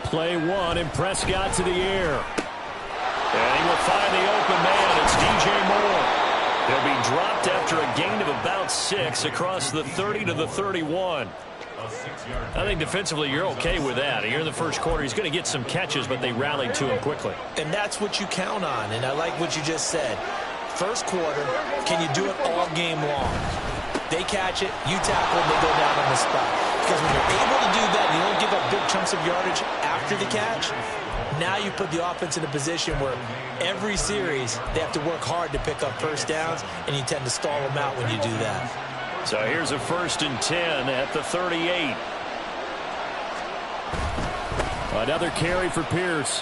Play one, and Prescott to the air. And he will find the open man. It's DJ Moore. He'll be dropped after a gain of about 6 across the 30 to the 31. I think defensively you're okay with that. Here in the first quarter, he's going to get some catches, but they rallied to him quickly. And that's what you count on, and I like what you just said. First quarter, can you do it all game long? They catch it, you tackle, and they go down on the spot. Because when you're able to do that, and you don't give up big chunks of yardage after the catch, now you put the offense in a position where every series they have to work hard to pick up first downs, and you tend to stall them out when you do that. So here's a 1st and 10 at the 38. Another carry for Pierce.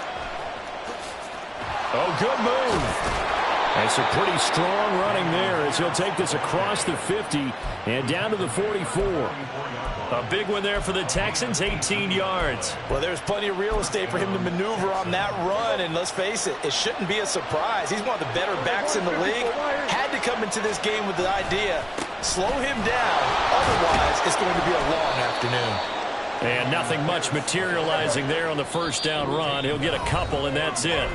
Oh, good move. And some pretty strong running there as he'll take this across the 50 and down to the 44. A big one there for the Texans, 18 yards. Well, there's plenty of real estate for him to maneuver on that run, and let's face it, it shouldn't be a surprise. He's one of the better backs in the league. Had to come into this game with the idea, slow him down, otherwise it's going to be a long afternoon. And nothing much materializing there on the first down run. He'll get a couple, and that's it.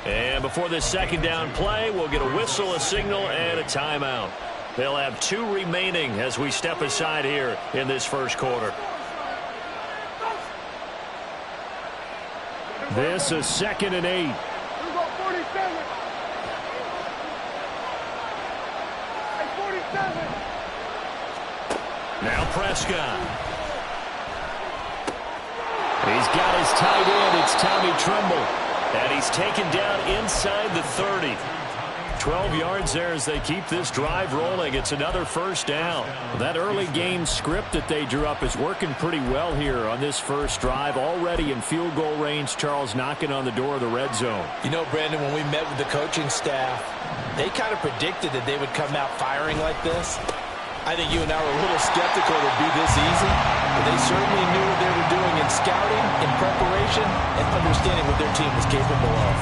And before this second down play, we'll get a whistle, a signal, and a timeout. They'll have 2 remaining as we step aside here in this first quarter. This is 2nd and 8. Now Prescott. He's got his tight end. It's Tommy Tremble. And he's taken down inside the 30. 12 yards there as they keep this drive rolling. It's another first down. That early game script that they drew up is working pretty well here on this first drive. Already in field goal range, Charles knocking on the door of the red zone. You know, Brandon, when we met with the coaching staff, they kind of predicted that they would come out firing like this. I think you and I were a little skeptical it would be this easy, but they certainly knew what they were doing in scouting, in preparation, and understanding what their team was capable of.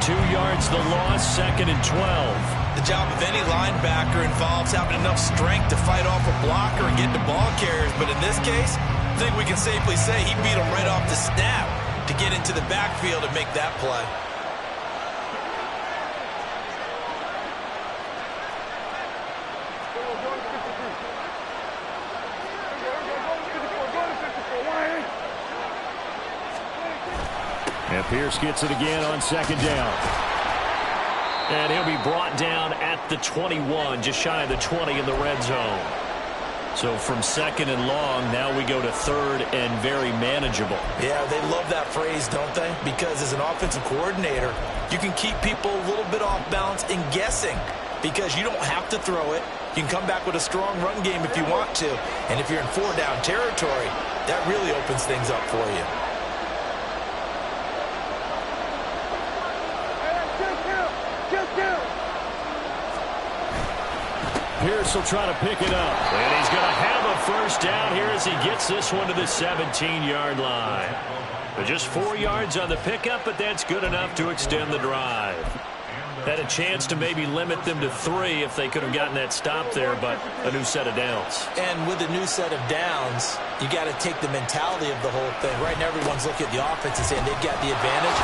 2 yards the loss, 2nd and 12. The job of any linebacker involves having enough strength to fight off a blocker and get to ball carriers, but in this case, I think we can safely say he beat him right off the snap to get into the backfield and make that play. And Pierce gets it again on 2nd down. And he'll be brought down at the 21, just shy of the 20 in the red zone. So from 2nd and long, now we go to 3rd and very manageable. Yeah, they love that phrase, don't they? Because as an offensive coordinator, you can keep people a little bit off balance and guessing because you don't have to throw it. You can come back with a strong run game if you want to. And if you're in 4-down territory, that really opens things up for you. Pierce will try to pick it up. And he's going to have a first down here as he gets this one to the 17-yard line. But just 4 yards on the pickup, but that's good enough to extend the drive. Had a chance to maybe limit them to 3 if they could have gotten that stop there, but a new set of downs. And with a new set of downs, you got to take the mentality of the whole thing. Right now, everyone's looking at the offense and saying they've got the advantage.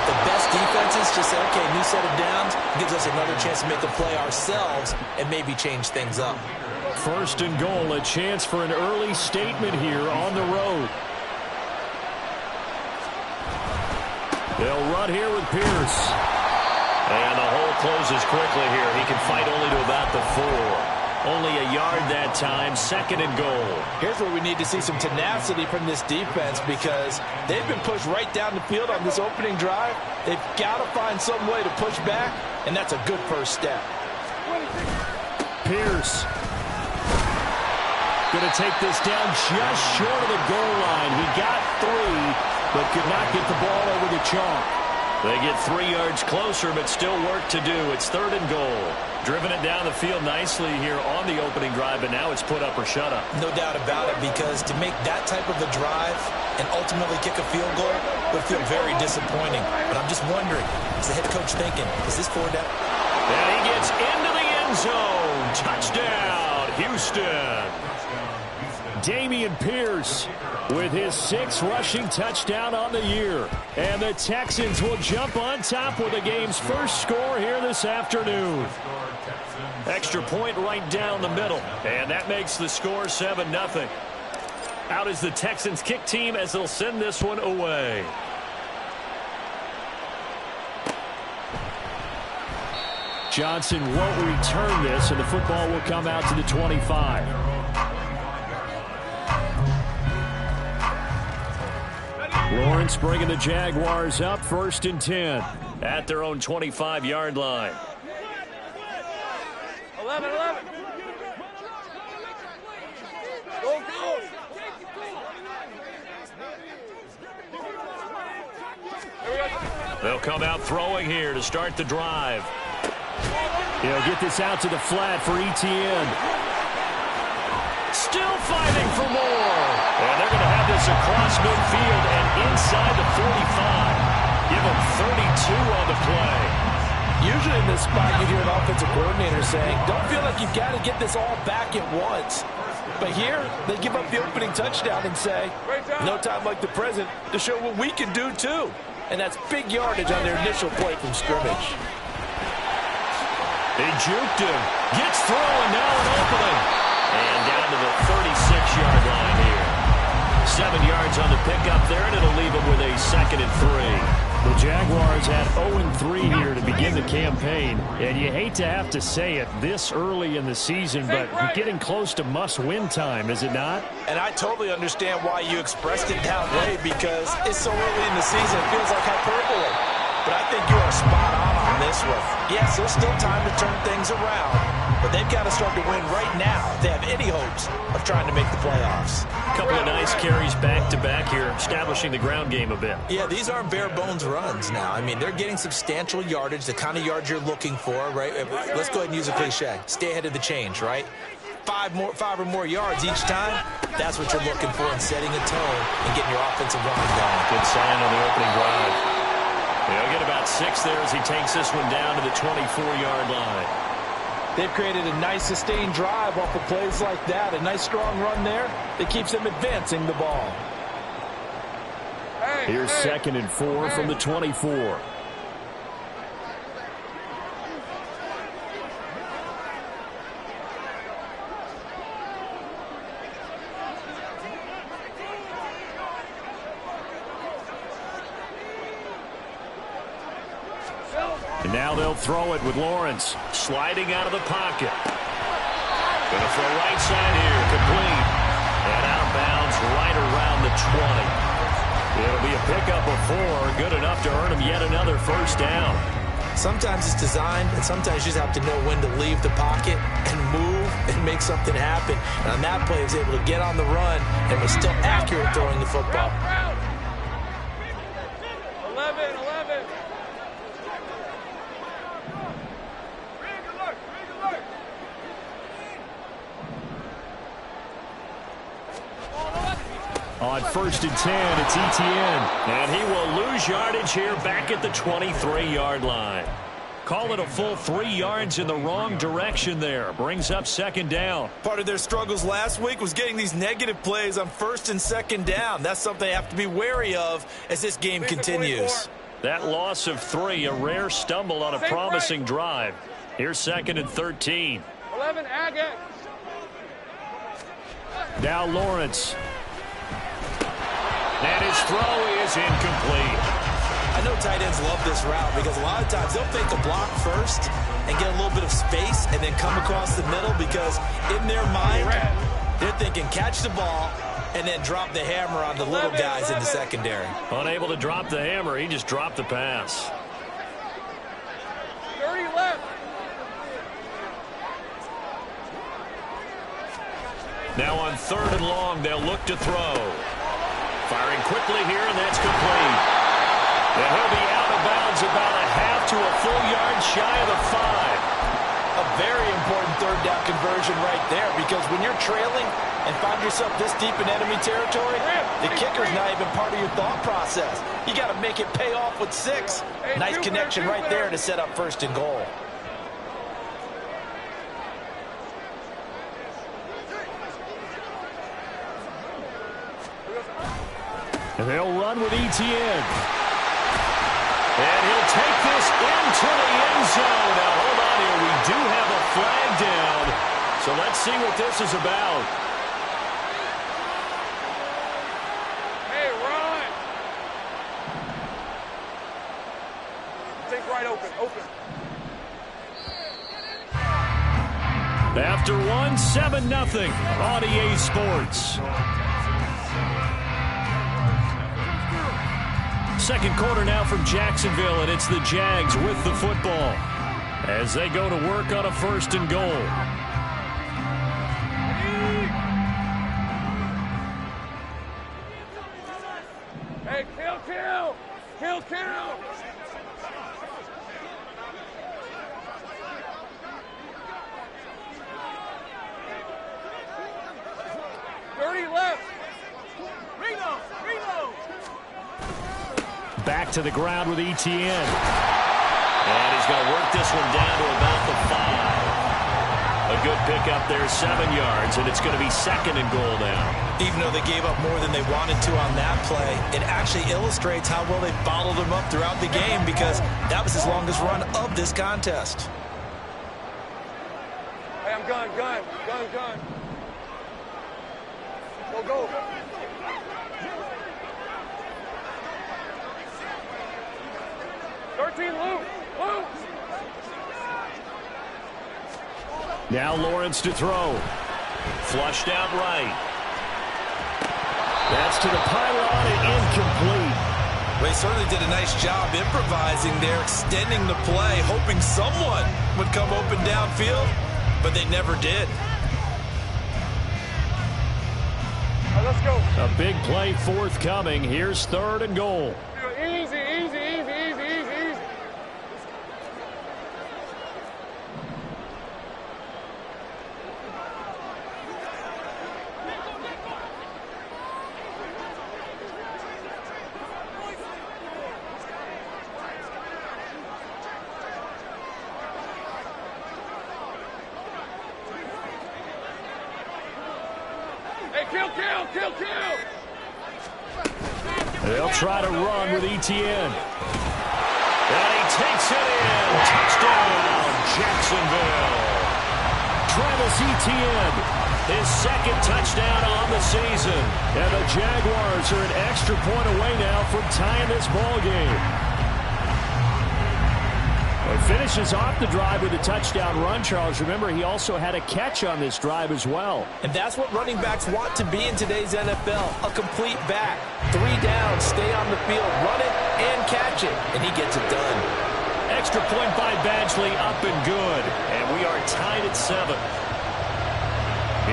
The best defenses just say, okay, new set of downs gives us another chance to make a play ourselves and maybe change things up. 1st and goal, a chance for an early statement here on the road. They'll run here with Pierce. And the hole closes quickly here. He can fight only to about the 4. Only a yard that time, 2nd and goal. Here's where we need to see some tenacity from this defense because they've been pushed right down the field on this opening drive. They've got to find some way to push back, and that's a good first step. Pierce going to take this down just short of the goal line. He got 3, but could not get the ball over the chalk. They get 3 yards closer, but still work to do. It's 3rd and goal. Driven it down the field nicely here on the opening drive, but now it's put up or shut up. No doubt about it, because to make that type of a drive and ultimately kick a field goal would feel very disappointing. But I'm just wondering, is the head coach thinking, is this 4 down? And he gets into the end zone. Touchdown, Houston. Dameon Pierce with his 6th rushing touchdown on the year. And the Texans will jump on top with the game's first score here this afternoon. Extra point right down the middle. And that makes the score 7-0. Out is the Texans kick team as they'll send this one away. Johnson won't return this, and the football will come out to the 25. Lawrence bringing the Jaguars up 1st and 10 at their own 25-yard line. 11. Go. They'll come out throwing here to start the drive. He'll get this out to the flat for Etienne. Still fighting for more. And they're going to have this across midfield and inside the 45. Give them 32 on the play. Usually in this spot, you hear an offensive coordinator saying, don't feel like you've got to get this all back at once. But here, they give up the opening touchdown and say, no time like the present to show what we can do too. And that's big yardage on their initial play from scrimmage. They juked him. Gets through, and now an opening. And down to the 36-yard line here. 7 yards on the pickup there, and it'll leave them with a 2nd and 3. The Jaguars had 0-3 here to begin the campaign, and you hate to have to say it this early in the season, but getting close to must-win time, is it not? And I totally understand why you expressed it that way, because it's so early in the season, it feels like hyperbole. But I think you are spot on this one. Yes, there's still time to turn things around, but they've got to start to win right now if they have any hopes of trying to make the playoffs. A couple of nice carries back-to-back here, establishing the ground game a bit. Yeah, these aren't bare-bones runs now. I mean, they're getting substantial yardage, the kind of yards you're looking for, right? Let's go ahead and use a cliche. Stay ahead of the change, right? 5 or more yards each time, that's what you're looking for in setting a tone and getting your offensive line going. Good sign on the opening drive. He'll get about 6 there as he takes this one down to the 24-yard line. They've created a nice sustained drive off of plays like that. A nice strong run there that keeps them advancing the ball. Here's 2nd and 4 from the 24. And now they'll throw it with Lawrence sliding out of the pocket. Going to throw right side here, complete. And out of bounds right around the 20. It'll be a pickup of 4, good enough to earn him yet another first down. Sometimes it's designed, and sometimes you just have to know when to leave the pocket and move and make something happen. And on that play, he was able to get on the run and was still accurate throwing the football. 11. On 1st and 10, it's Etienne. And he will lose yardage here back at the 23-yard line. Call it a full 3 yards in the wrong direction there. Brings up 2nd down. Part of their struggles last week was getting these negative plays on 1st and 2nd down. That's something they have to be wary of as this game continues. That loss of 3, a rare stumble on a promising drive. Here's 2nd and 13. 11, Agate. Now Lawrence. And his throw is incomplete. I know tight ends love this route because a lot of times they'll fake a block first and get a little bit of space and then come across the middle because in their mind, they're thinking catch the ball and then drop the hammer on the little guys in the secondary. Unable to drop the hammer, he just dropped the pass. 30 left. Now on 3rd and long, they'll look to throw. Firing quickly here, and that's complete. And he'll be out of bounds about a half to a full yard shy of the 5. A very important third down conversion right there, because when you're trailing and find yourself this deep in enemy territory, the kicker's not even part of your thought process. You got to make it pay off with 6. Nice connection right there to set up 1st and goal. And they'll run with Etienne. And he'll take this into the end zone. Now, hold on here. We do have a flag down. So let's see what this is about. Hey, run. Think right open. After one, 7-0 on EA Sports. Second quarter now from Jacksonville, and it's the Jags with the football as they go to work on a 1st and goal. Hey, kill. 30 left. Reno. Back to the ground with Etienne. And he's going to work this one down to about the 5. A good pickup there, 7 yards, and it's going to be 2nd and goal now. Even though they gave up more than they wanted to on that play, it actually illustrates how well they bottled him up throughout the game, because that was his longest run of this contest. Hey, I'm gun. Go. Luke. Now Lawrence to throw. Flushed out right. That's to the pylon and incomplete. Well, he certainly did a nice job improvising there, extending the play, hoping someone would come open downfield, but they never did. All right, let's go. A big play forthcoming. Here's 3rd and goal. Easy. Hey, kill. They'll try to run with Etienne. And he takes it in. Touchdown, Jacksonville. Travis Etienne, his 2nd touchdown on the season. And the Jaguars are an extra point away now from tying this ball game. He finishes off the drive with a touchdown run, Charles. Remember, he also had a catch on this drive as well. And that's what running backs want to be in today's NFL, a complete back. 3 down, stay on the field, run it, and catch it. And he gets it done. Extra point by Badgley, up and good. And we are tied at 7.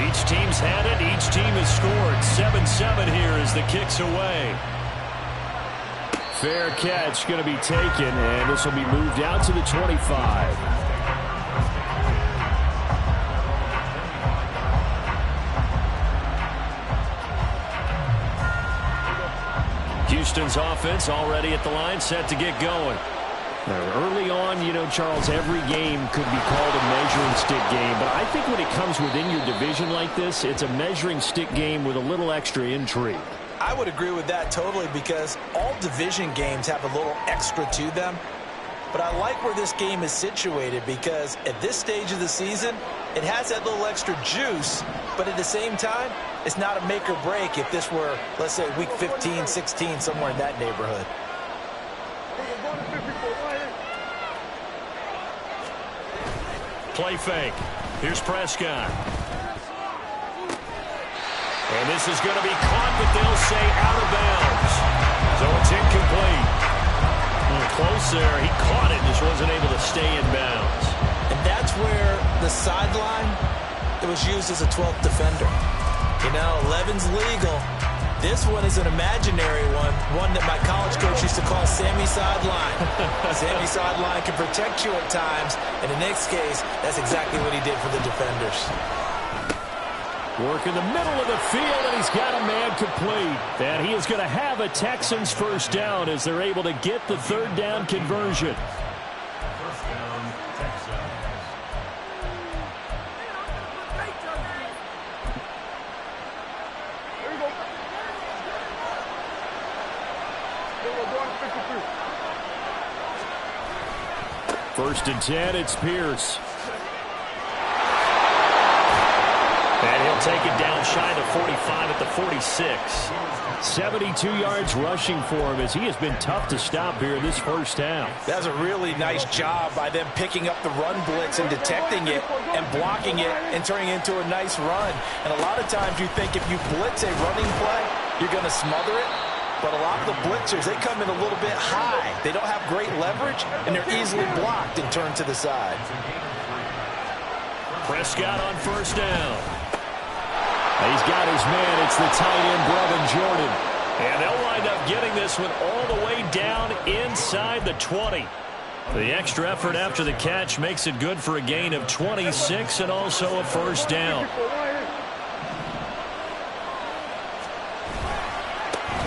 Each team's had it. Each team has scored. 7-7 here as the kick's away. Fair catch going to be taken, and this will be moved out to the 25. Houston's offense already at the line, set to get going. Now, early on, you know, Charles, every game could be called a measuring stick game, but I think when it comes within your division like this, it's a measuring stick game with a little extra intrigue. I would agree with that totally, because all division games have a little extra to them. But I like where this game is situated, because at this stage of the season, it has that little extra juice, but at the same time, it's not a make or break if this were, let's say, week 15, 16, somewhere in that neighborhood. Play fake. Here's Prescott. And this is going to be caught, but they'll say out of bounds. So it's incomplete. A little close there. He caught it, just wasn't able to stay in bounds. And that's where the sideline, it was used as a 12th defender. You know, 11's legal, This one is an imaginary one that my college coach used to call Sammy Sideline. Sammy Sideline can protect you at times, and in this case, that's exactly what he did for the defenders. Work in the middle of the field, and he's got a man complete. And he is going to have a Texans first down as they're able to get the third down conversion. First and 10, it's Pierce. And he'll take it down shy of 45 at the 46. 72 yards rushing for him as he has been tough to stop here in this first half. That's a really nice job by them picking up the run blitz and detecting it and blocking it and turning it into a nice run. And a lot of times you think if you blitz a running play, you're going to smother it. But a lot of the blitzers, they come in a little bit high. They don't have great leverage, and they're easily blocked and turned to the side. Prescott on first down. He's got his man. It's the tight end, Brevin Jordan. And they'll wind up getting this one all the way down inside the 20. The extra effort after the catch makes it good for a gain of 26 and also a first down.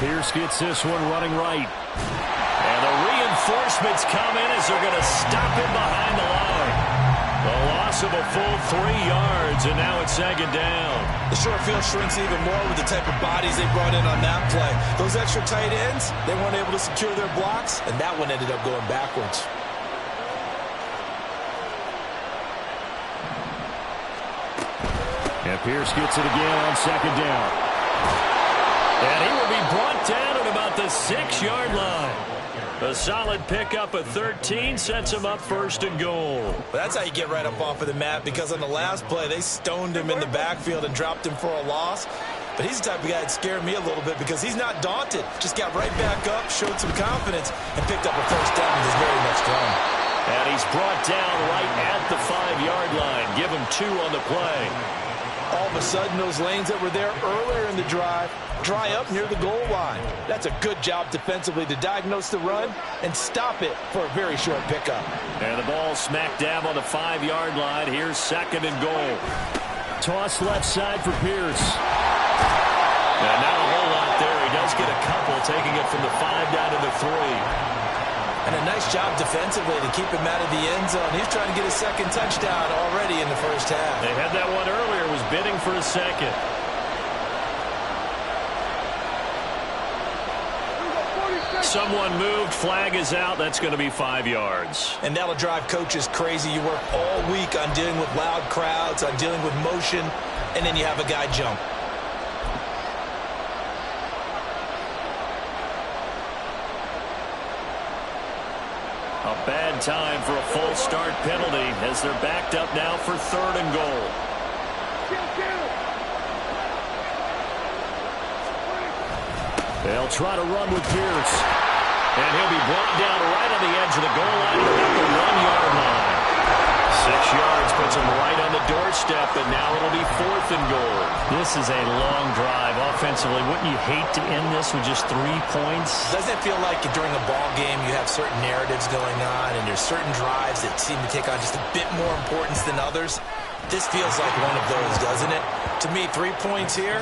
Pierce gets this one running right. And the reinforcements come in as they're going to stop him behind the line. The loss of a full 3 yards, and now it's second down. The short field shrinks even more with the type of bodies they brought in on that play. Those extra tight ends, they weren't able to secure their blocks, and that one ended up going backwards. And Pierce gets it again on second down. And he will be brought down at about the 6-yard line. A solid pickup at 13 sets him up first and goal. But that's how you get right up off of the mat, because on the last play, they stoned him in the backfield and dropped him for a loss. But he's the type of guy that scared me a little bit because he's not daunted. Just got right back up, showed some confidence, and picked up a first down with his very next run. And he's brought down right at the 5-yard line. Give him 2 on the play. All of a sudden, those lanes that were there earlier in the drive dry up near the goal line. That's a good job defensively to diagnose the run and stop it for a very short pickup. And the ball smack dab on the 5-yard line. Here's second and goal. Toss left side for Pierce. And not a whole lot there. He does get a couple, taking it from the 5 down to the 3. And a nice job defensively to keep him out of the end zone. He's trying to get a second touchdown already in the first half. They had that one earlier, was bidding for a second. Someone moved, flag is out. That's going to be 5 yards. And that'll drive coaches crazy. You work all week on dealing with loud crowds, on dealing with motion, and then you have a guy jump. A bad time for a false start penalty as they're backed up now for third and goal. They'll try to run with Pierce. And he'll be brought down right on the edge of the goal line at about the 1-yard line. 6 yards puts him right on the doorstep, and now it'll be fourth and goal. This is a long drive offensively. Wouldn't you hate to end this with just 3 points? Doesn't it feel like during a ball game you have certain narratives going on and there's certain drives that seem to take on just a bit more importance than others? This feels like one of those, doesn't it? To me, 3 points here,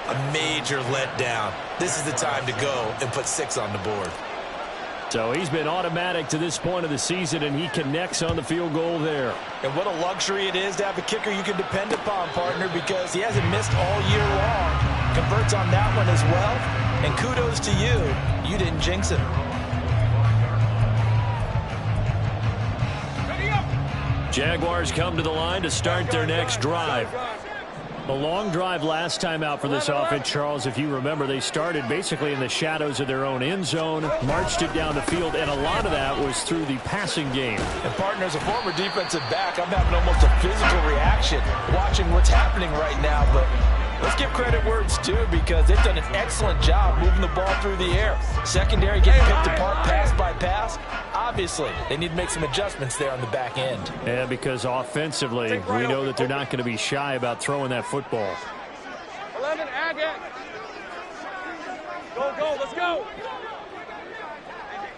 a major letdown. This is the time to go and put 6 on the board. So he's been automatic to this point of the season, and he connects on the field goal there. And what a luxury it is to have a kicker you can depend upon, partner, because he hasn't missed all year long. Converts on that one as well. And kudos to you. You didn't jinx him. Jaguars come to the line to start their next drive. A long drive last time out for this offense, Charles. If you remember, they started basically in the shadows of their own end zone, marched it down the field, and a lot of that was through the passing game. And, partner, as a former defensive back, I'm having almost a physical reaction watching what's happening right now. But let's give credit where it's due, because they've done an excellent job moving the ball through the air. Secondary getting picked apart pass by pass. Obviously, they need to make some adjustments there on the back end. Yeah, because offensively, we know that they're not going to be shy about throwing that football. 11, Agate. Go, go, let's go.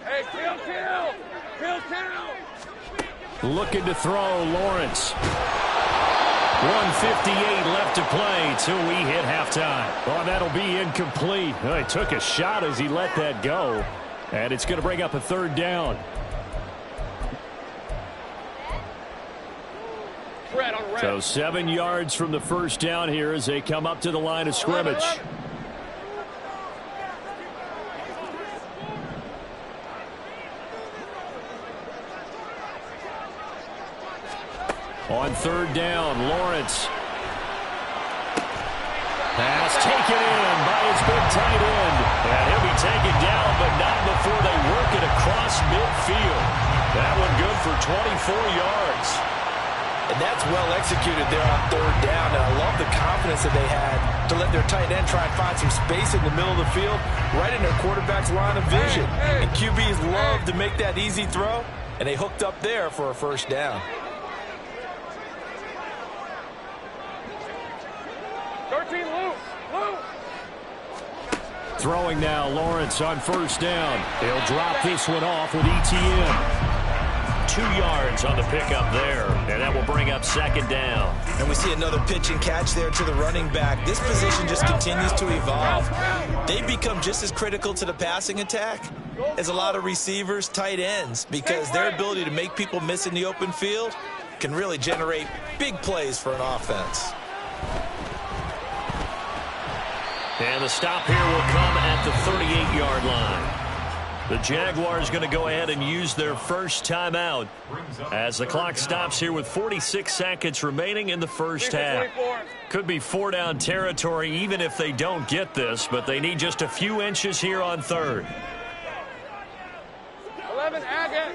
Hey, kill, kill. Kill, kill. Looking to throw, Lawrence. 1:58 left to play till we hit halftime. Oh, that'll be incomplete. He took a shot as he let that go. And it's going to bring up a third down. Red on red. So 7 yards from the first down here as they come up to the line of scrimmage. On third down, Lawrence. Pass taken in by his big tight end. And he'll be taken down, but not before they work it across midfield. That one good for 24 yards. And that's well executed there on third down. And I love the confidence that they had to let their tight end try and find some space in the middle of the field, right in their quarterback's line of vision. And QBs love to make that easy throw, and they hooked up there for a first down. 13 loose. Throwing now, Lawrence on first down. He'll drop this one off with ETN. 2 yards on the pickup there, and that will bring up second down. And we see another pitch and catch there to the running back. This position just continues to evolve. They become just as critical to the passing attack as a lot of receivers, tight ends, because their ability to make people miss in the open field can really generate big plays for an offense. And the stop here will come at the 38-yard line. The Jaguars going to go ahead and use their first timeout as the clock stops here with 46 seconds remaining in the first half. Could be 4-down territory even if they don't get this, but they need just a few inches here on third. 11, Agate.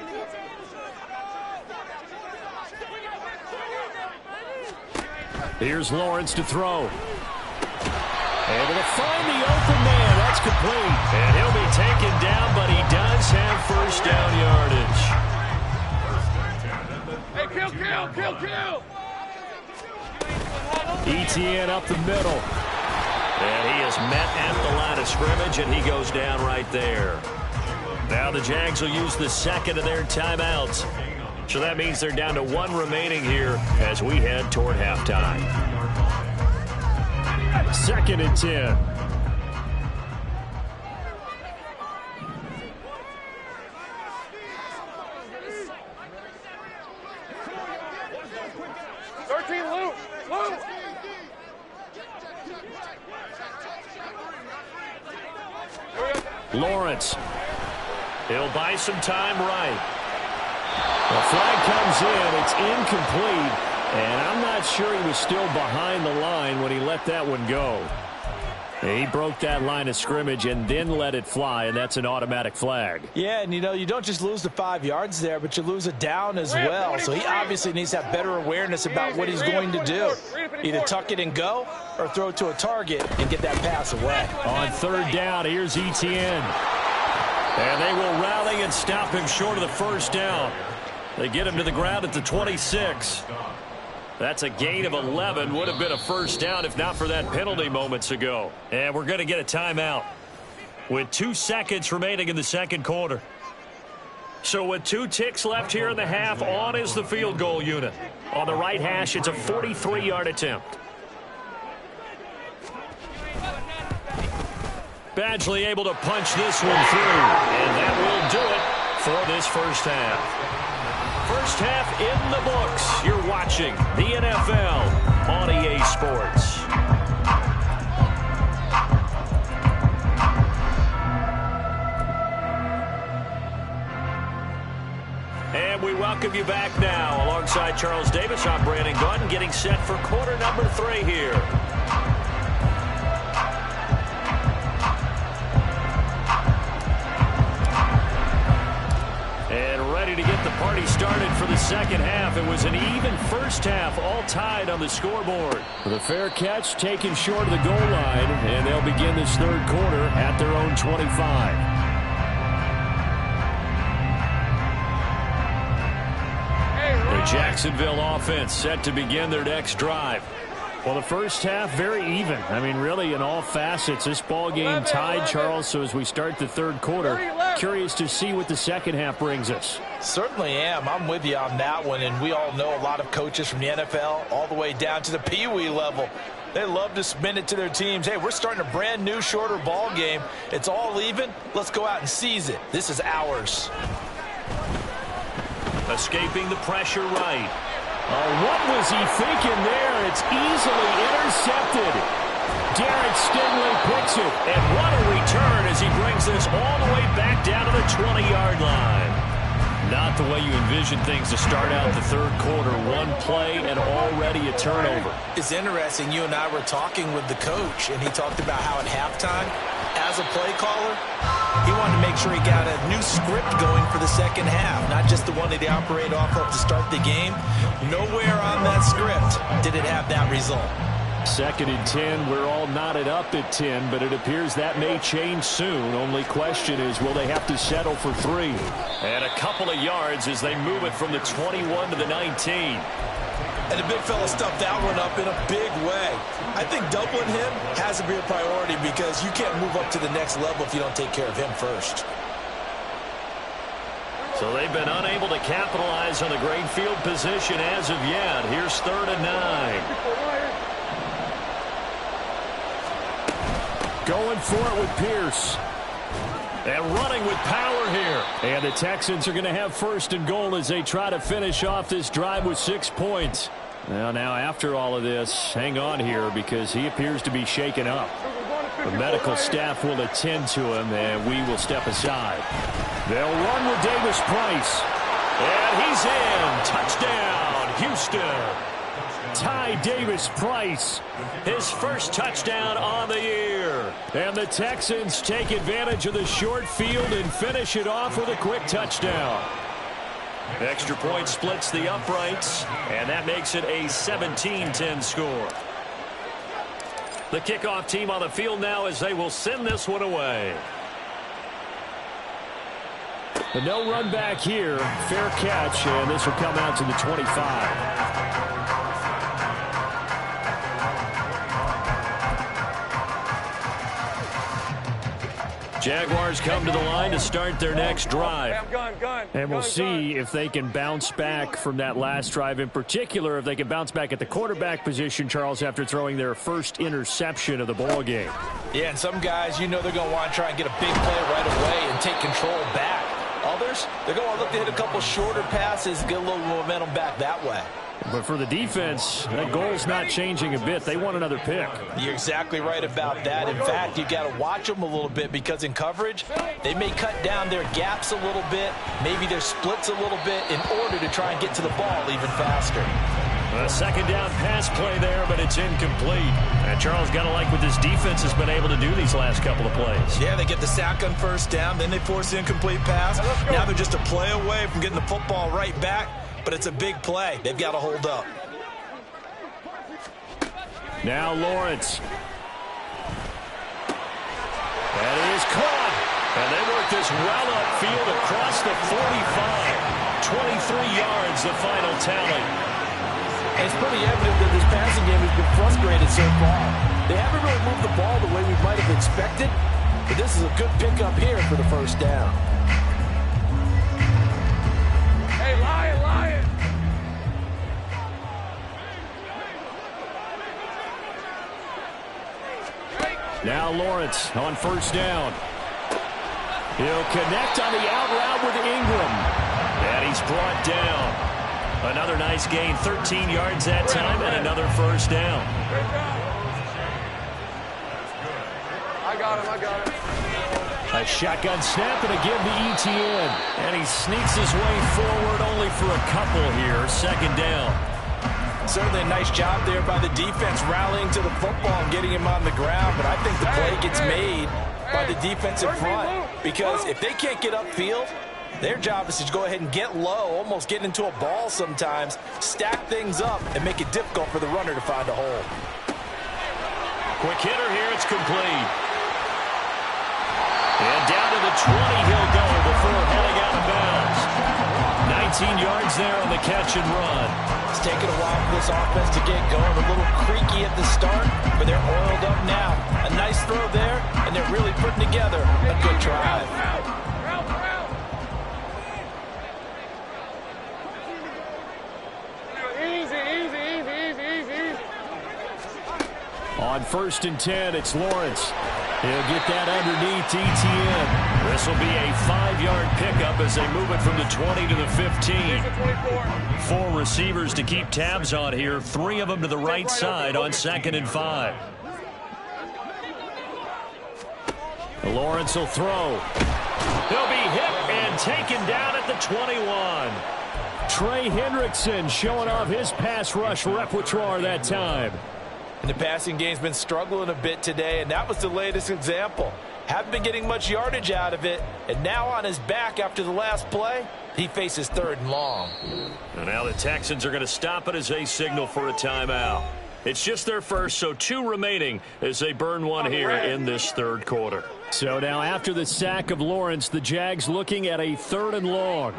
Here's Lawrence to throw. Able to find the open man. That's complete. And he'll be taken down, but he does have first down yardage. Hey, kill. ETN up the middle. And he is met at the line of scrimmage, and he goes down right there. Now the Jags will use the second of their timeouts. So that means they're down to 1 remaining here as we head toward halftime. 2nd and 10. Lawrence. He'll buy some time right. The flag comes in. It's incomplete. And I'm not sure he was still behind the line when he let that one go. He broke that line of scrimmage and then let it fly, and that's an automatic flag. Yeah, and you know, you don't just lose the 5 yards there, but you lose a down as well. So he obviously needs to have better awareness about what he's going to do. Either tuck it and go or throw it to a target and get that pass away. On third down, here's ETN. And they will rally and stop him short of the first down. They get him to the ground at the 26. That's a gain of 11. Would have been a first down if not for that penalty moments ago. And we're going to get a timeout with 2 seconds remaining in the second quarter. So with 2 ticks left here in the half, on is the field goal unit. On the right hash, it's a 43-yard attempt. Badgley able to punch this one through. And that will do it for this first half. First half in the books. You're watching the NFL on EA Sports. And we welcome you back now. Alongside Charles Davis, I'm Brandon Gunn, getting set for quarter number 3 here. And ready to get the party started for the second half. It was an even first half, all tied on the scoreboard. The fair catch taken short of the goal line, and they'll begin this third quarter at their own 25. The Jacksonville offense set to begin their next drive. Well, the first half, very even. I mean, really, in all facets, this ball game tied, Charles. So as we start the third quarter, curious to see what the second half brings us. Certainly am. I'm with you on that one. And we all know a lot of coaches from the NFL all the way down to the Pee Wee level. They love to spin it to their teams. Hey, we're starting a brand new, shorter ball game. It's all even. Let's go out and seize it. This is ours. Escaping the pressure right. What was he thinking there? It's easily intercepted. Derek Stingley picks it. And what a return as he brings this all the way back down to the 20-yard line. Not the way you envision things to start out the third quarter. One play and already a turnover. It's interesting. You and I were talking with the coach, and he talked about how at halftime, as a play caller, he wanted to make sure he got a new script going for the second half, not just the one that he operated off of to start the game. Nowhere on that script did it have that result. 2nd and 10. We're all knotted up at 10, but it appears that may change soon. Only question is, will they have to settle for 3? And a couple of yards as they move it from the 21 to the 19. And the big fella stuffed that one up in a big way. I think doubling him has to be a priority because you can't move up to the next level if you don't take care of him first. So they've been unable to capitalize on the great field position as of yet. Here's 3rd and 9. Going for it with Pierce. And running with power here. And the Texans are going to have 1st and goal as they try to finish off this drive with 6 points. Now after all of this, hang on here because he appears to be shaken up. The medical staff will attend to him, and we will step aside. They'll run with Davis Price. And he's in. Touchdown, Houston. Ty Davis Price, his first touchdown on the year. And the Texans take advantage of the short field and finish it off with a quick touchdown. Extra point splits the uprights, and that makes it a 17-10 score. The kickoff team on the field now as they will send this one away. The no run back here, fair catch, and this will come out to the 25. Jaguars come to the line to start their next drive. And we'll see if they can bounce back from that last drive. In particular, if they can bounce back at the quarterback position, Charles, after throwing their first interception of the ball game. Yeah, and some guys, you know they're going to want to try and get a big play right away and take control back. Others, they're going to look to hit a couple shorter passes and get a little momentum back that way. But for the defense, that goal's not changing a bit. They want another pick. You're exactly right about that. In fact, you've got to watch them a little bit because in coverage, they may cut down their gaps a little bit, maybe their splits a little bit in order to try and get to the ball even faster. A 2nd down pass play there, but it's incomplete. And Charles, got to like what this defense has been able to do these last couple of plays. Yeah, they get the sack on 1st down, then they force the incomplete pass. Now they're just a play away from getting the football right back. But it's a big play. They've got to hold up. Now Lawrence. That is caught. And they work this well upfield across the 45. 23 yards, the final tally. And it's pretty evident that this passing game has been frustrated so far. They haven't really moved the ball the way we might have expected. But this is a good pickup here for the 1st down. Hey, Lion. Now Lawrence on 1st down. He'll connect on the out route with Ingram. And he's brought down. Another nice gain, 13 yards that time, and another 1st down. I got him. A shotgun snap and again to Etienne. And he sneaks his way forward only for a couple here. 2nd down. Certainly a nice job there by the defense rallying to the football and getting him on the ground. But I think the play gets made by the defense in front. Because if they can't get upfield, their job is to go ahead and get low, almost get into a ball sometimes, stack things up, and make it difficult for the runner to find a hole. Quick hitter here, it's complete. And down to the 20 he'll go before heading out of bounds. 17 yards there on the catch and run. It's taken a while for this offense to get going. A little creaky at the start, but they're oiled up now. A nice throw there, and they're really putting together a good drive. On 1st and 10, it's Lawrence. He'll get that underneath ETN. This will be a 5-yard pickup as they move it from the 20 to the 15. 4 receivers to keep tabs on here. 3 of them to the right side on 2nd and 5. Lawrence will throw. He'll be hit and taken down at the 21. Trey Hendrickson showing off his pass rush repertoire that time. And the passing game's been struggling a bit today, and that was the latest example. Haven't been getting much yardage out of it, and now on his back after the last play, he faces 3rd and long. And now the Texans are going to stop it as they signal for a timeout. It's just their first, so 2 remaining as they burn one here in this 3rd quarter. So now after the sack of Lawrence, the Jags looking at a 3rd and long.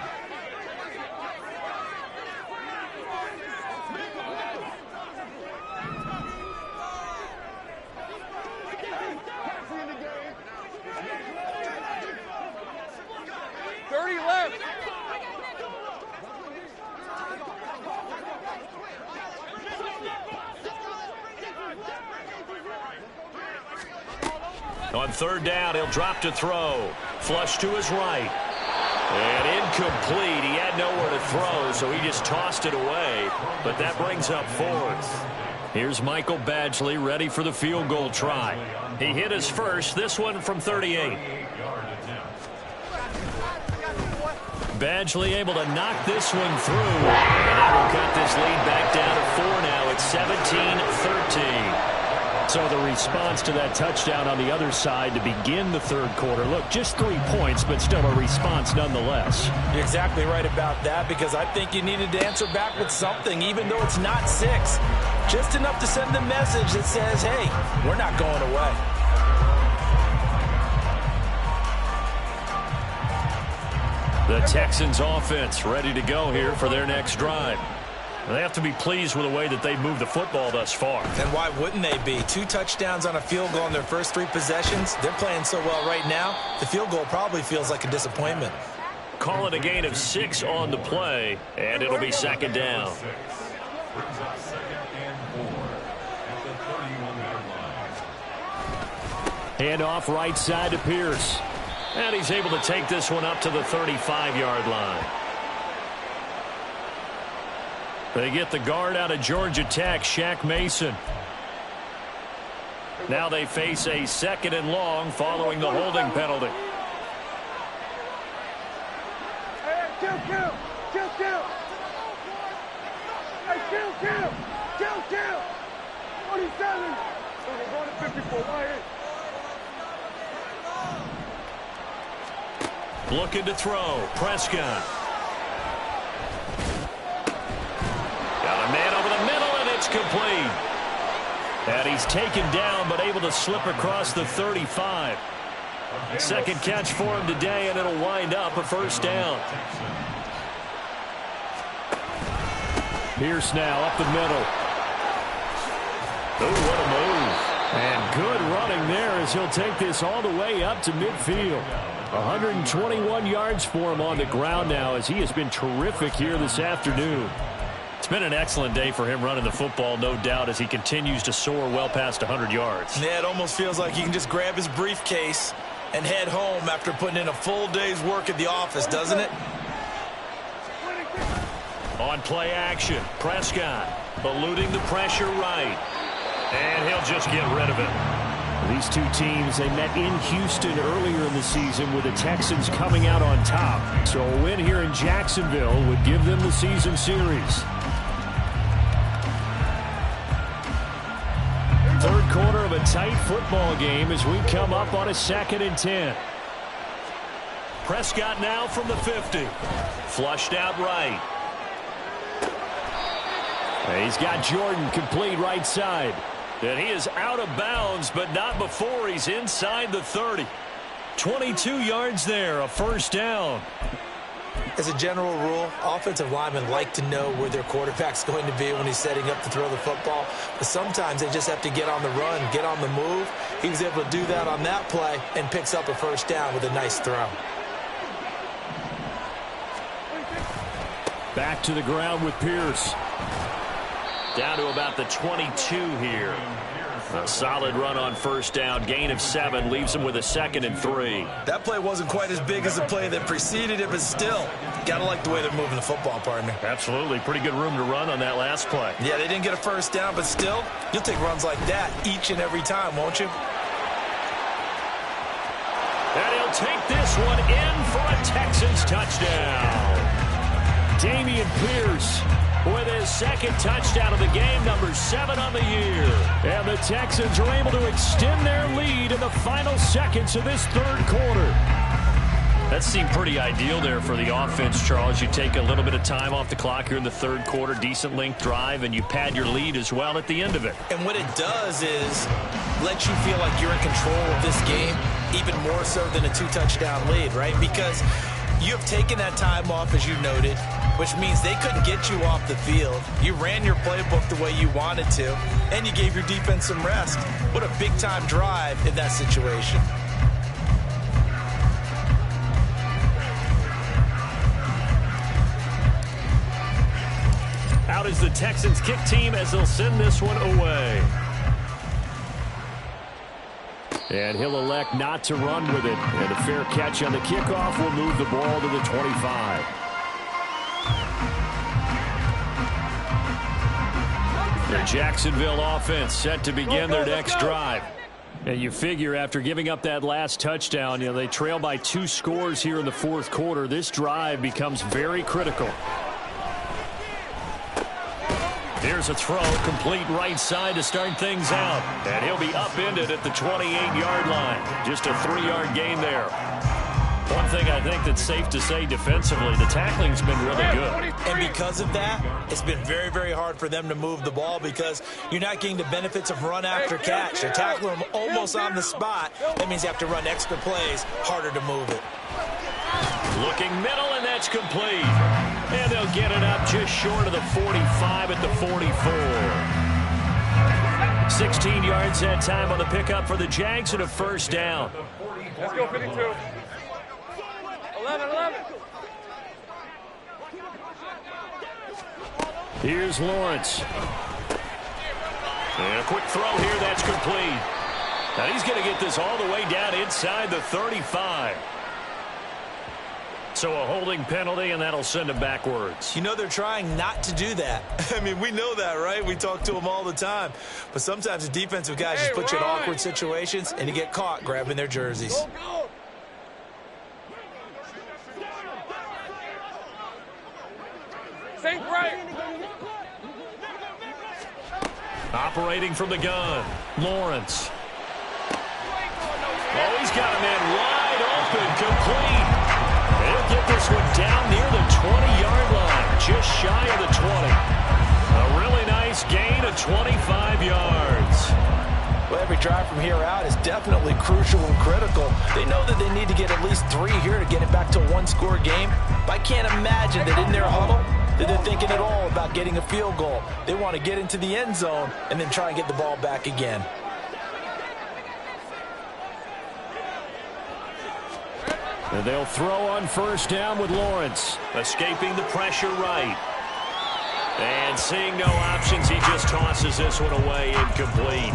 On 3rd down, he'll drop to throw. Flush to his right. And incomplete. He had nowhere to throw, so he just tossed it away. But that brings up 4th. Here's Michael Badgley ready for the field goal try. He hit his first, this one from 38. Badgley able to knock this one through. And that will cut this lead back down to 4 now. It's 17-13. So the response to that touchdown on the other side to begin the 3rd quarter. Look, just 3 points, but still a response nonetheless. You're exactly right about that, because I think you needed to answer back with something, even though it's not 6. Just enough to send a message that says, hey, we're not going away. The Texans offense ready to go here for their next drive. They have to be pleased with the way that they've moved the football thus far. And why wouldn't they be? 2 touchdowns on a field goal in their first 3 possessions. They're playing so well right now, the field goal probably feels like a disappointment. Call it a gain of 6 on the play, and it'll be 2nd down. Handoff right side to Pierce. And he's able to take this one up to the 35-yard line. They get the guard out of Georgia Tech, Shaq Mason. Now they face a 2nd and long following the holding penalty. Hey, kill. Hey, kill. 27. They're going to 54. Right here. Looking to throw. Prescott. Got a man over the middle, and it's complete. And he's taken down, but able to slip across the 35. 2nd catch for him today, and it'll wind up a 1st down. Pierce now up the middle. Oh, what a move. And good running there as he'll take this all the way up to midfield. 121 yards for him on the ground now as he has been terrific here this afternoon. It's been an excellent day for him running the football, no doubt, as he continues to soar well past 100 yards. Yeah, it almost feels like he can just grab his briefcase and head home after putting in a full day's work at the office, doesn't it? On play action, Prescott eluding the pressure right. And he'll just get rid of it. These 2 teams, they met in Houston earlier in the season with the Texans coming out on top. So a win here in Jacksonville would give them the season series. 3rd quarter of a tight football game as we come up on a 2nd and 10. Prescott now from the 50. Flushed out right. He's got Jordan complete right side. And he is out of bounds, but not before he's inside the 30. 22 yards there, a 1st down. As a general rule, offensive linemen like to know where their quarterback's going to be when he's setting up to throw the football. But sometimes they just have to get on the run, get on the move. He was able to do that on that play and picks up a first down with a nice throw. Back to the ground with Pierce. Down to about the 22 here. A solid run on first down. Gain of 7 leaves him with a 2nd and 3. That play wasn't quite as big as the play that preceded it, but still, gotta like the way they're moving the football, partner. Absolutely. Pretty good room to run on that last play. Yeah, they didn't get a first down, but still, you'll take runs like that each and every time, won't you? And he'll take this one in for a Texans touchdown. Dameon Pierce with his 2nd touchdown of the game, number 7 on the year. And the Texans are able to extend their lead in the final seconds of this 3rd quarter. That seemed pretty ideal there for the offense, Charles. You take a little bit of time off the clock here in the 3rd quarter, decent length drive, and you pad your lead as well at the end of it. And what it does is let you feel like you're in control of this game, even more so than a 2-touchdown lead, right? Because you have taken that time off, as you noted, which means they couldn't get you off the field. You ran your playbook the way you wanted to, and you gave your defense some rest. What a big-time drive in that situation. Out is the Texans kick team as they'll send this one away. And he'll elect not to run with it. And a fair catch on the kickoff will move the ball to the 25. The Jacksonville offense set to begin their next drive. And you figure after giving up that last touchdown, they trail by 2 scores here in the 4th quarter. This drive becomes very critical. Here's a throw, complete right side to start things out. And he'll be upended at the 28-yard line. Just a 3-yard gain there. One thing I think that's safe to say defensively, the tackling's been really good. And because of that, it's been very, very hard for them to move the ball because you're not getting the benefits of run after catch. They're tackling them almost on the spot. That means you have to run extra plays, harder to move it. Looking middle, and that's complete. And they'll get it up just short of the 45 at the 44. 16 yards that time on the pickup for the Jags and a first down. Let's go, 52. 11. Here's Lawrence. And a quick throw here, that's complete. Now he's going to get this all the way down inside the 35. So a holding penalty, and that'll send him backwards. You know they're trying not to do that. I mean, we know that, right? We talk to them all the time. But sometimes the defensive guys just put you in awkward situations, and you get caught grabbing their jerseys. Go. Think right. Operating from the gun, Lawrence. Oh, he's got a man wide open, complete. He'll get this one down near the 20-yard line, just shy of the 20. A really nice gain of 25 yards. Well, every drive from here out is definitely crucial and critical. They know that they need to get at least 3 here to get it back to a 1-score game. But I can't imagine that in their huddle that they're thinking at all about getting a field goal. They want to get into the end zone and then try and get the ball back again. And they'll throw on first down with Lawrence. Escaping the pressure right. And seeing no options, he just tosses this one away, incomplete.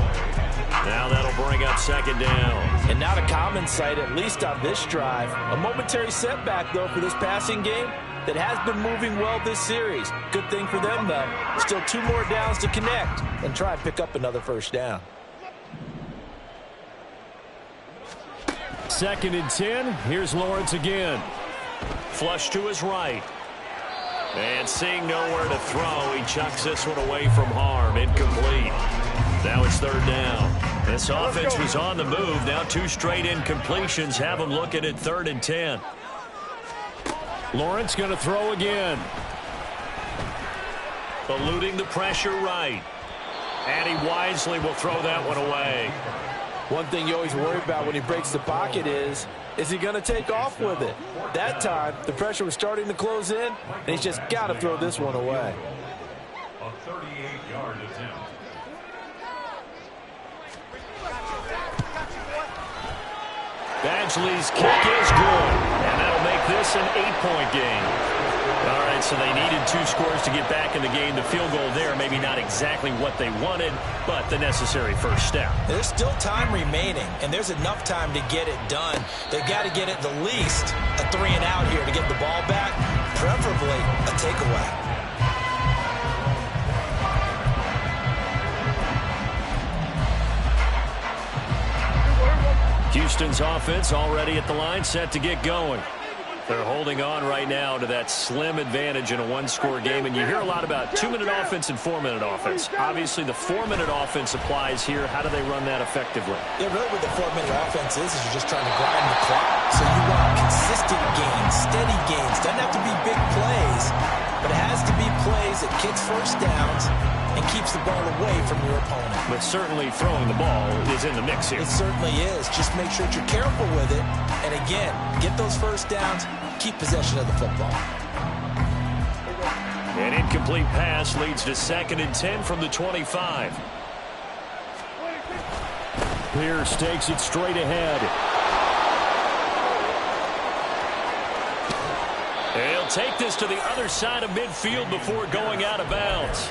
Now that'll bring up second down. And not a common sight, at least on this drive. A momentary setback, though, for this passing game that has been moving well this series. Good thing for them, though. Still 2 more downs to connect and try and pick up another first down. 2nd and 10. Here's Lawrence again. Flush to his right. And seeing nowhere to throw, he chucks this one away from harm. Incomplete. Now it's 3rd down. This offense was on the move. Now 2 straight incompletions have them looking at 3rd and 10. Lawrence going to throw again. Eluding the pressure right. And he wisely will throw that one away. One thing you always worry about when he breaks the pocket is Is he going to take off with it? That time, the pressure was starting to close in, and he's just got to throw this one away. A 38-yard attempt. Badgley's kick is good, and that'll make this an 8-point game. All right, so they needed 2 scores to get back in the game. The field goal there, maybe not exactly what they wanted, but the necessary first step. There's still time remaining, and there's enough time to get it done. They've got to get it the least a 3-and-out here to get the ball back, preferably a takeaway. Houston's offense already at the line, set to get going. They're holding on right now to that slim advantage in a 1-score game, and you hear a lot about 2-minute offense and 4-minute offense. Obviously, the 4-minute offense applies here. How do they run that effectively? Yeah, really what the 4-minute offense is you're just trying to grind the clock. So you want consistent gains, steady gains. Doesn't have to be big plays, but it has to be plays that gets first downs and keeps the ball away from your opponent. But certainly throwing the ball is in the mix here. It certainly is. Just make sure that you're careful with it. And again, get those first downs, keep possession of the football. An incomplete pass leads to 2nd and 10 from the 25. Pierce takes it straight ahead. He'll take this to the other side of midfield before going out of bounds.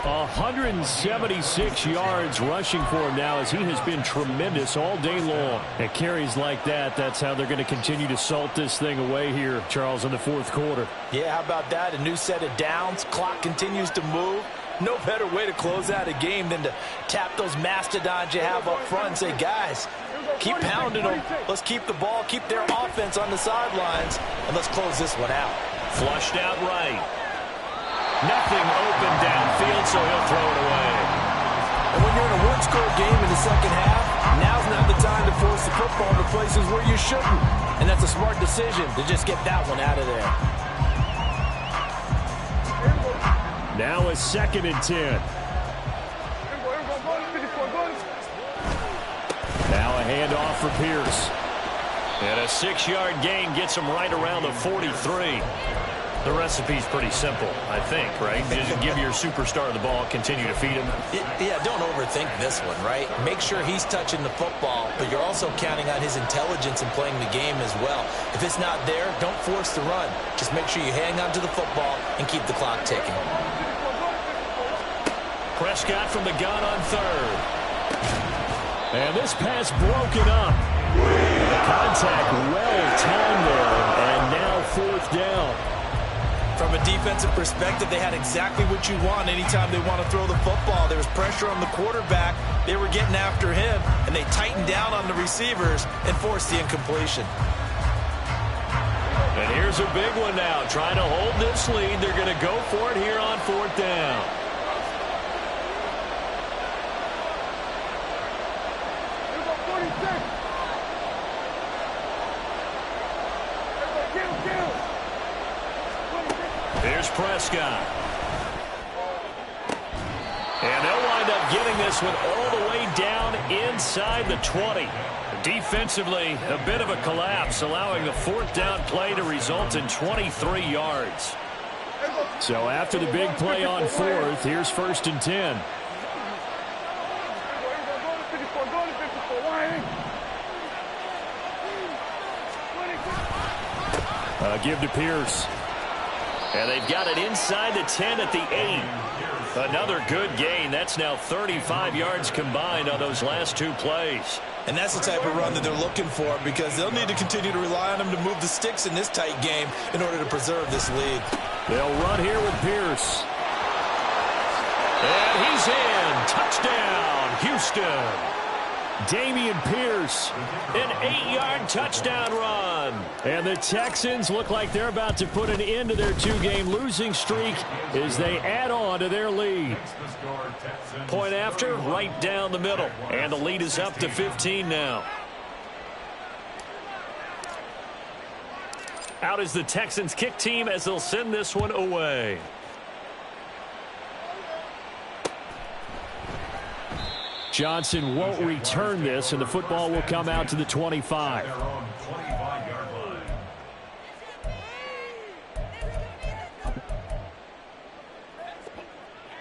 176 yards rushing for him now, as he has been tremendous all day long. At carries like that, that's how they're going to continue to salt this thing away here, Charles, in the 4th quarter. Yeah, how about that? A new set of downs. Clock continues to move. No better way to close out a game than to tap those mastodons you have up front and say, guys, keep pounding them. Let's keep the ball, keep their offense on the sidelines, and let's close this one out. Flushed out right. Nothing open downfield, so he'll throw it away. And when you're in a 1-score game in the second half, now's not the time to force the football to places where you shouldn't. And that's a smart decision to just get that one out of there. Now a 2nd and 10. Now a handoff for Pierce. And a 6-yard gain gets him right around the 43. The recipe's pretty simple, I think, right? Just give your superstar the ball, continue to feed him. Yeah, don't overthink this one, right? Make sure he's touching the football, but you're also counting on his intelligence in playing the game as well. If it's not there, don't force the run. Just make sure you hang on to the football and keep the clock ticking. Prescott from the gun on 3rd. And this pass broken up. The contact well timed there, and now 4th down. From a defensive perspective, they had exactly what you want anytime they want to throw the football. There was pressure on the quarterback. They were getting after him, and they tightened down on the receivers and forced the incompletion. And here's a big one now. Trying to hold this lead. They're going to go for it here on 4th down. Here's Prescott. And they'll wind up getting this one all the way down inside the 20. Defensively, a bit of a collapse, allowing the 4th down play to result in 23 yards. So after the big play on 4th, here's 1st and 10. Give to Pierce. And they've got it inside the 10 at the 8. Another good gain. That's now 35 yards combined on those last 2 plays. And that's the type of run that they're looking for, because they'll need to continue to rely on him to move the sticks in this tight game in order to preserve this lead. They'll run here with Pierce. And he's in. Touchdown, Houston. Dameon Pierce, an 8-yard touchdown run. And the Texans look like they're about to put an end to their 2-game losing streak as they add on to their lead. Point after, right down the middle. And the lead is up to 15 now. Out is the Texans kick team as they'll send this one away. Johnson won't return this, and the football will come out to the 25. Their own 25-yard line.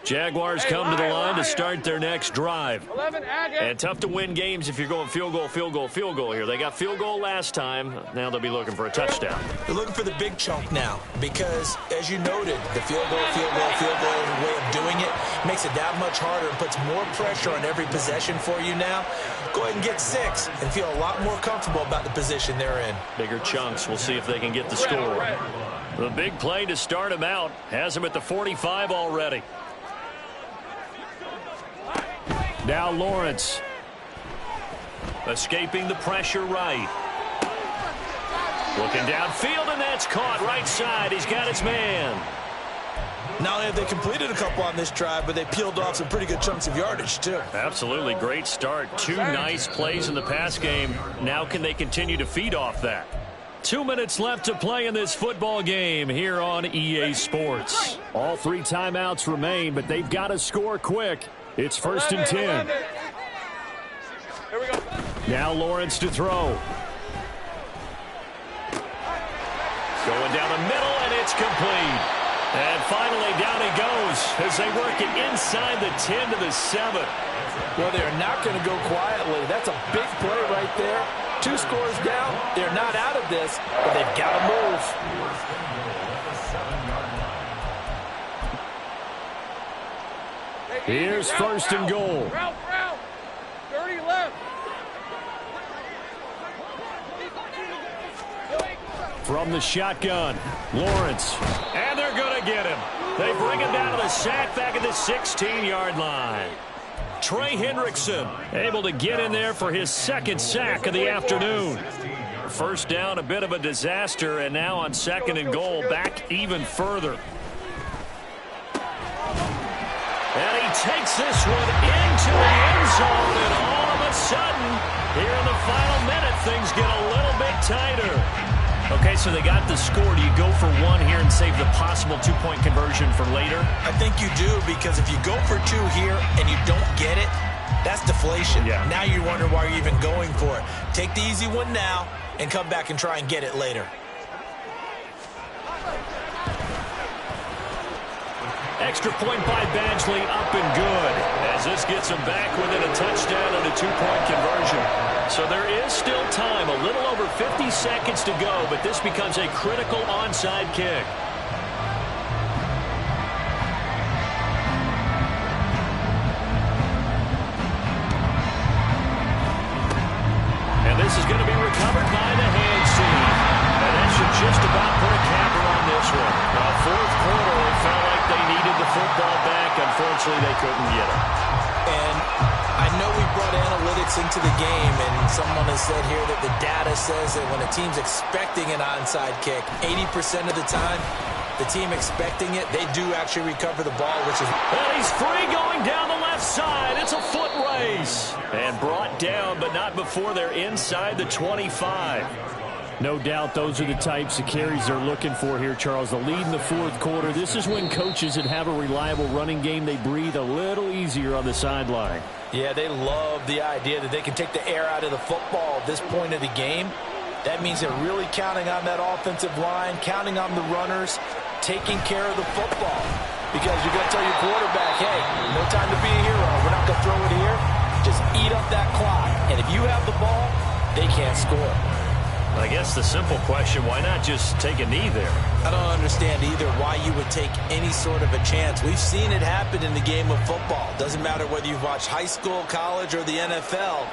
Jaguars come to the line to start their next drive. 11, And tough to win games if you're going field goal, field goal, field goal here. They got field goal last time. Now they'll be looking for a touchdown. They're looking for the big chunk now because, as you noted, the field goal way of doing it makes it that much harder and puts more pressure on every possession for you now. Go ahead and get 6 and feel a lot more comfortable about the position they're in. Bigger chunks. We'll see if they can get the score. The big play to start him out has him at the 45 already. Now Lawrence. Escaping the pressure right. Looking downfield, and that's caught right side. He's got his man. Not only have they completed a couple on this drive, but they peeled off some pretty good chunks of yardage, too. Absolutely. Great start. 2 nice plays in the pass game. Now can they continue to feed off that? 2 minutes left to play in this football game here on EA Sports. All 3 timeouts remain, but they've got to score quick. It's 1st and 10. Here we go. Now Lawrence to throw. Going down the middle, and it's complete. And finally, down he goes as they work it inside the 10 to the 7. Well, they're not going to go quietly. That's a big play right there. 2 scores down. They're not out of this, but they've got to move. Here's 1st and goal. Route. 30 left. From the shotgun, Lawrence. And they're going to get him. They bring him down to the sack back at the 16-yard line. Trey Hendrickson able to get in there for his 2nd sack of the afternoon. First down, a bit of a disaster, and now on 2nd and goal, back even further. And he takes this one into the end zone, and all of a sudden, here in the final minute, things get a little bit tighter. Okay, so they got the score. Do you go for 1 here and save the possible 2-point conversion for later? I think you do, because if you go for 2 here and you don't get it, that's deflation. Yeah. Now you wonder why you're even going for it. Take the easy one now and come back and try and get it later. Extra point by Badgley, up and good, as this gets him back within a touchdown and a 2-point conversion. So there is still time, a little over 50 seconds to go, but this becomes a critical onside kick. And this is going to be recovered by the hands team. And that should just about put a capper on this one. Now, 4th quarter, it felt like they needed the football back. Unfortunately, they couldn't get it. And I know we brought analytics into the game, and someone has said here that the data says that when a team's expecting an onside kick, 80% of the time, the team expecting it, they do actually recover the ball, which is... And he's free going down the left side. It's a foot race. And brought down, but not before they're inside the 25. No doubt those are the types of carries they're looking for here, Charles. The lead in the 4th quarter. This is when coaches that have a reliable running game, they breathe a little easier on the sideline. Yeah, they love the idea that they can take the air out of the football at this point of the game. That means they're really counting on that offensive line, counting on the runners, taking care of the football. Because you're going to tell your quarterback, hey, no time to be a hero. We're not going to throw it here. Just eat up that clock. And if you have the ball, they can't score. I guess the simple question, why not just take a knee there? I don't understand either why you would take any sort of a chance. We've seen it happen in the game of football. Doesn't matter whether you've watched high school, college, or the NFL.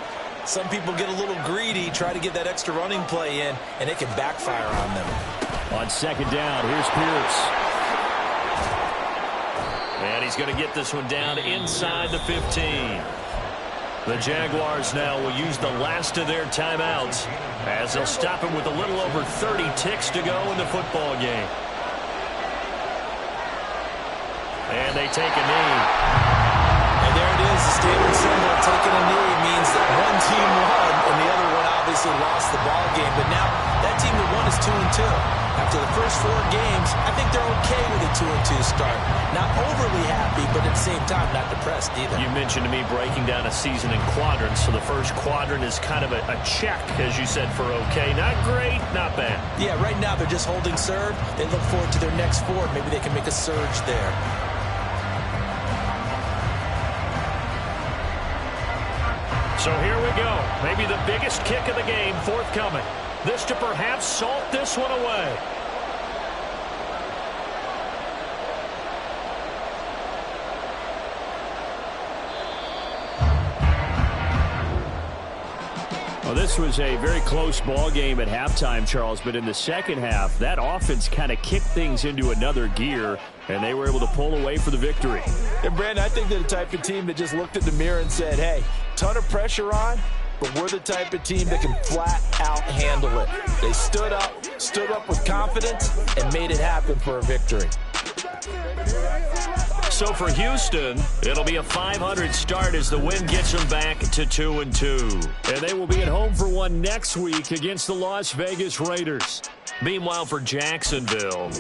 Some people get a little greedy, try to get that extra running play in, and it can backfire on them. On 2nd down, here's Pierce. And he's going to get this one down inside the 15. The Jaguars now will use the last of their timeouts as they'll stop him with a little over 30 ticks to go in the football game. And they take a knee. And there it is, the standard symbol. Taking a knee means that one team won and the other one obviously lost the ball game. But now that team that won is 2-2 after to the first 4 games, I think they're okay with a 2-2 start. Not overly happy, but at the same time, not depressed either. You mentioned to me breaking down a season in quadrants, so the first quadrant is kind of a check, as you said, for okay. Not great, not bad. Yeah, right now they're just holding serve. They look forward to their next 4. Maybe they can make a surge there. So here we go. Maybe the biggest kick of the game forthcoming. This to perhaps salt this one away. Well, this was a very close ball game at halftime, Charles, but in the second half, that offense kind of kicked things into another gear, and they were able to pull away for the victory. And, Brandon, I think they're the type of team that just looked in the mirror and said, hey, ton of pressure on, but we're the type of team that can flat out handle it. They stood up with confidence, and made it happen for a victory. So for Houston, it'll be a 500 start as the win gets them back to 2-2. And they will be at home for one next week against the Las Vegas Raiders. Meanwhile, for Jacksonville...